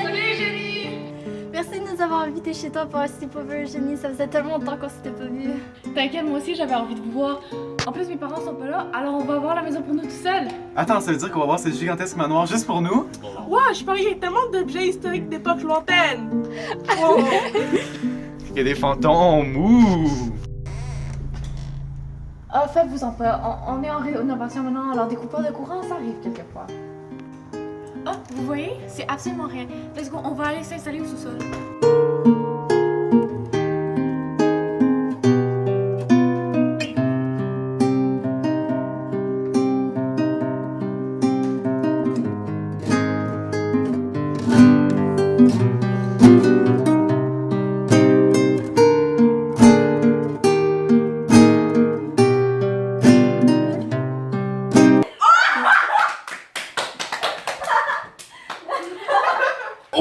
Désolée, Jenny! Merci de nous avoir invités chez toi pour un sleepover, Jenny. Ça faisait tellement longtemps qu'on s'était pas vus. T'inquiète, moi aussi j'avais envie de vous voir. En plus, mes parents sont pas là, alors on va voir la maison pour nous tout seuls. Attends, ça veut dire qu'on va voir ce gigantesque manoir juste pour nous? Ouais, je parie qu'il y a tellement d'objets historiques d'époque lointaine. Oh. Il y a des fantômes, ouh! Ah, faites-vous-en pas, on est en rénovation maintenant, alors des coupures de courant, ça arrive quelquefois. Ah, vous voyez? C'est absolument rien. Let's go, on va aller s'installer au sous-sol.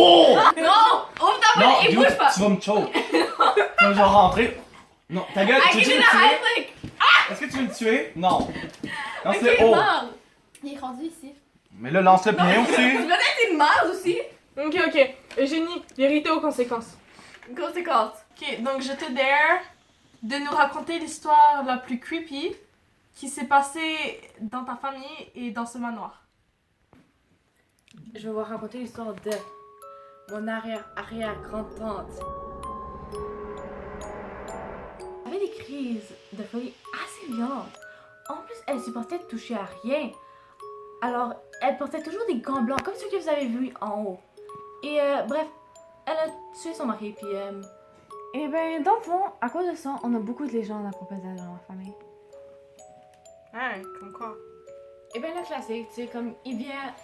Oh! Non! Ouvre ta Non, bouche et dude, bouge pas! tu vas me choke. Tu vas genre rentrer. Non, ta gueule, tu veux Arrêtez me de tuer? Heimlich! Est-ce que tu veux me tuer? Non. Non, Ok, c'est oh. merde! Il est rendu ici. Mais là, lance-le bien aussi. Peut-être une merde aussi! Ok. Eugénie, vérité aux conséquences. Conséquence. Ok, donc je te dare de nous raconter l'histoire la plus creepy qui s'est passée dans ta famille et dans ce manoir. Je vais vous raconter l'histoire de mon arrière-arrière-grand-tante. Elle avait des crises de folie assez violentes. En plus, elle supportait de toucher à rien. Alors, elle portait toujours des gants blancs, comme ceux que vous avez vus en haut. Et bref, elle a tué son mari, puis Eh ben, dans le fond, à cause de ça, on a beaucoup de légendes à propos d'elle dans la famille. Hein, comme quoi? Eh ben, le classique, tu sais, comme il vient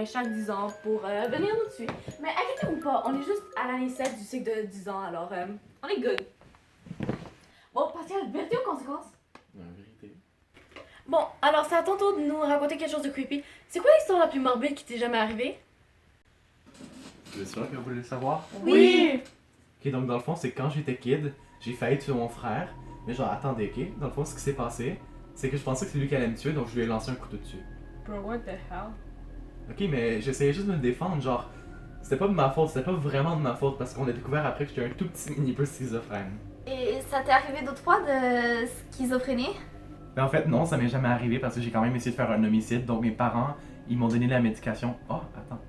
chaque 10 ans pour venir nous tuer. Mais inquiétez-vous pas, on est juste à l'année 7 du cycle de 10 ans, alors on est good. Bon, Pascal, vérité ou conséquence? Vérité. Bon, alors c'est à ton tour de nous raconter quelque chose de creepy. C'est quoi l'histoire la plus morbide qui t'est jamais arrivée? C'est sûr que vous voulez le savoir? Oui! Ok, donc dans le fond, c'est quand j'étais kid, j'ai failli tuer mon frère. Mais genre, attendez, ok? Dans le fond, ce qui s'est passé, c'est que je pensais que c'est lui qui allait me tuer, donc je lui ai lancé un couteau dessus. Bro, what the hell? Ok, mais j'essayais juste de me défendre, genre, c'était pas de ma faute, c'était pas vraiment de ma faute, parce qu'on a découvert après que j'étais un tout petit mini peu schizophrène. Et ça t'est arrivé d'autres fois de schizophrénie? Mais en fait, non, ça m'est jamais arrivé parce que j'ai quand même essayé de faire un homicide, donc mes parents, ils m'ont donné la médication. Oh, attends.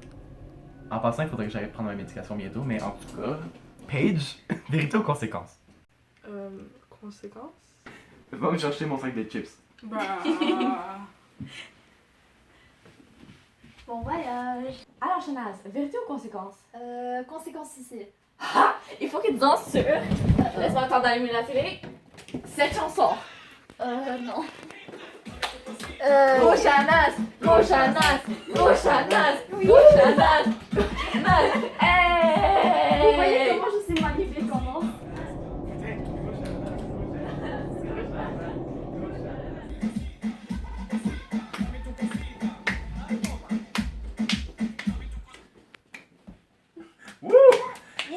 En passant, il faudrait que j'aille prendre ma médication bientôt, mais en tout cas, Paige, vérité ou conséquence? Conséquence? Va me chercher mon sac de chips. Bah. Bon voyage. Alors, Shanaz, vérité ou conséquence? Conséquence ici. Il faut qu'ils disent sur. Laisse-moi le temps d'allumer la télé. Cette chanson. Non. Go Shanaz! Go Shanaz! Go Shanaz! Go Shanaz! Hey! Vous voyez comment je sais magnifier comment? Wouh!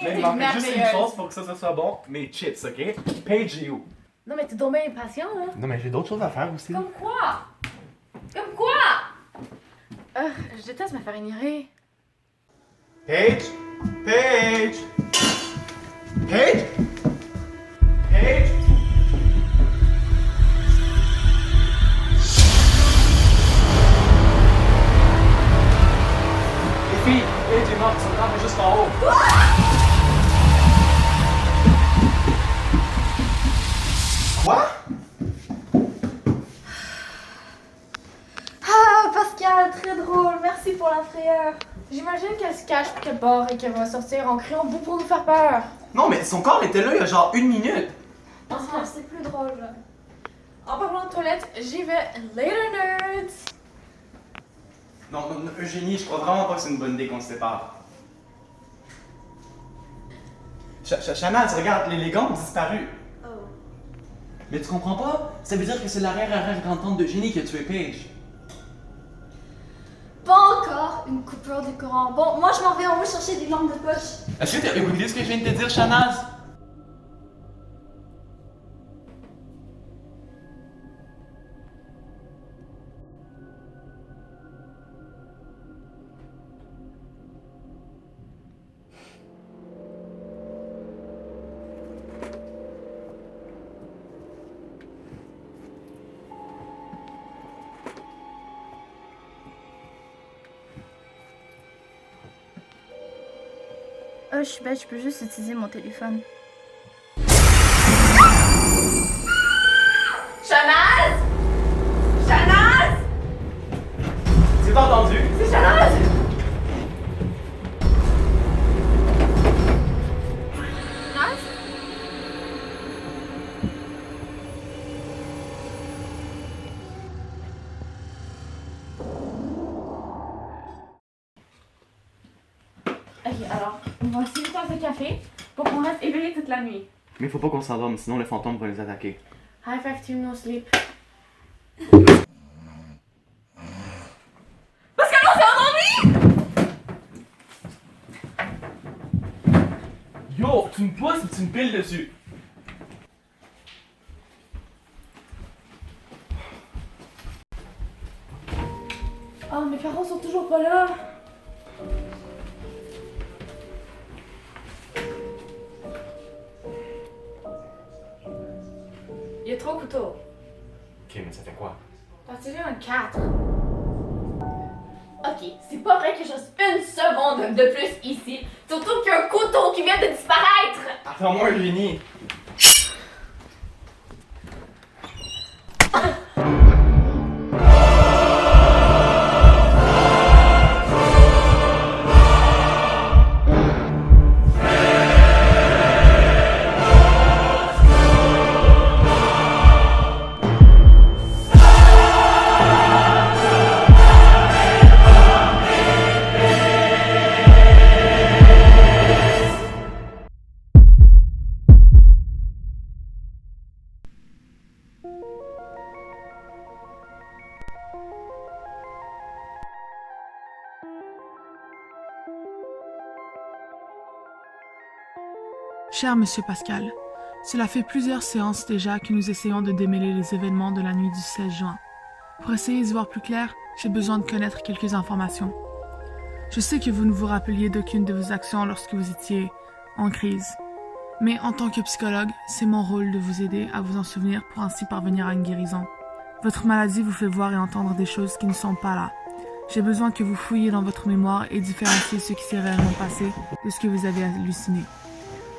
Mais il manque juste une chose pour que ça soit bon, mes chips, ok? Paige et où? Non mais t'es tombé impatient là. Non, mais j'ai d'autres choses à faire aussi. Comme quoi? Comme quoi? Je déteste me faire ignorer. Paige! Paige! Paige! Paige! Les filles, Paige est morte, son corps est juste en haut. Quoi? Ah, Pascal, très drôle. Merci pour la frayeur. J'imagine qu'elle se cache quelque part et qu'elle va sortir en criant bout pour nous faire peur. Non, mais son corps était là il y a genre 1 minute. Ah, c'est plus drôle. En parlant de toilette, j'y vais. Later nerds! Non, Eugénie, je crois vraiment pas que c'est une bonne idée qu'on se sépare. Shanaz, regarde, les gants ont disparu. Oh. Mais tu comprends pas? Ça veut dire que c'est l'arrière-arrière-grand-tante d'Eugénie qui a tué Paige. Pas encore une coupure de courant. Bon, moi je m'en vais en haut chercher des lampes de poche. Est-ce que t'as écouté ce que je viens de te dire, Shanaz? Oh, je suis bête, je peux juste utiliser mon téléphone. Shanaz! Shanaz! Tu t'as entendu? C'est Shanaz! Shanaz? Ok, alors, on va essayer une tasse de café pour qu'on reste éveillé toute la nuit. Mais faut pas qu'on s'endorme, sinon les fantômes vont les attaquer. High five team, no sleep. Yo, tu me pousses ou tu me piles dessus? Oh, mes parents sont toujours pas là. Il y a 3 couteaux. Ok, mais ça fait quoi? T'as tiré un 4. Ok, c'est pas vrai que je reste une seconde de plus ici. Surtout qu'il y a un couteau qui vient de disparaître. Attends-moi, Eugénie! Cher Monsieur Pascal, cela fait plusieurs séances déjà que nous essayons de démêler les événements de la nuit du 16 juin. Pour essayer d'y voir plus clair, j'ai besoin de connaître quelques informations. Je sais que vous ne vous rappeliez d'aucune de vos actions lorsque vous étiez en crise. Mais en tant que psychologue, c'est mon rôle de vous aider à vous en souvenir pour ainsi parvenir à une guérison. Votre maladie vous fait voir et entendre des choses qui ne sont pas là. J'ai besoin que vous fouilliez dans votre mémoire et différenciez ce qui s'est réellement passé de ce que vous avez halluciné.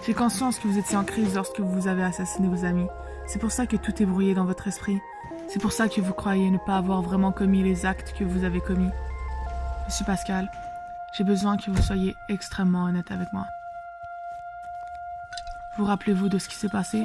J'ai conscience que vous étiez en crise lorsque vous avez assassiné vos amis. C'est pour ça que tout est brouillé dans votre esprit. C'est pour ça que vous croyez ne pas avoir vraiment commis les actes que vous avez commis. Monsieur Pascal, j'ai besoin que vous soyez extrêmement honnête avec moi. Vous rappelez-vous de ce qui s'est passé?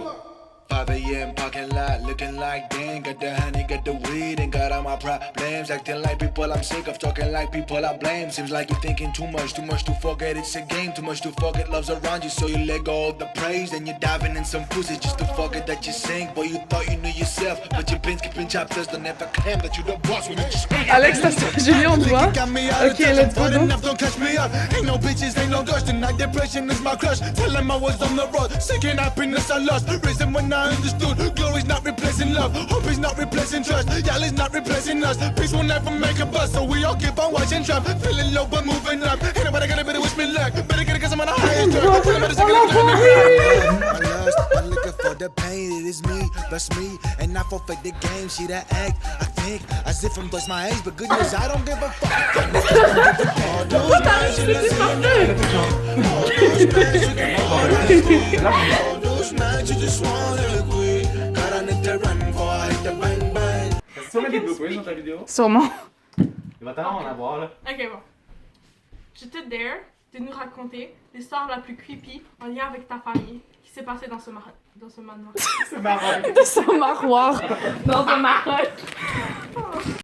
5 a.m. parking lot, looking like Dan. Got the honey, got the weed, and got all my problems. Acting like people I'm sick of, talking like people I blame. Seems like you're thinking too much to forget it's a game. Too much to forget love's around you, so you let go of the praise. Then you're diving in some pussy just to forget that you sing. Boy, you thought you knew yourself, but you've been skipping chapters. Don't ever claim that you the boss when you just Alex, t'as Julie, on te voit? Ok, let's go donc. Don't catch me up. Ain't no bitches, ain't no girls. Tonight depression is my crush. Tell them I was on the road, seeking happiness I lost. Reason when I understood, glory's not replacing love. Hope is not replacing trust. Y'all is not replacing us. Peace will never make a bust, so we all keep on watching Trump. Feeling low but moving up. Ain't nobody gonna better wish me luck. Better get it 'cause I'm on the highest track. I'm looking for the pain. It is me, that's me, and I forfeit the game. See that act? I think as if I'm plus my age, but goodness, I don't give a fuck. Est-ce que tu mets des bloopers dans ta vidéo? Sûrement. Il va tellement en avoir là. Ok, bon. Je te dare de nous raconter l'histoire la plus creepy en lien avec ta famille qui s'est passée dans ce manoir. C'est marrant. Sans miroir. Dans un Maroc.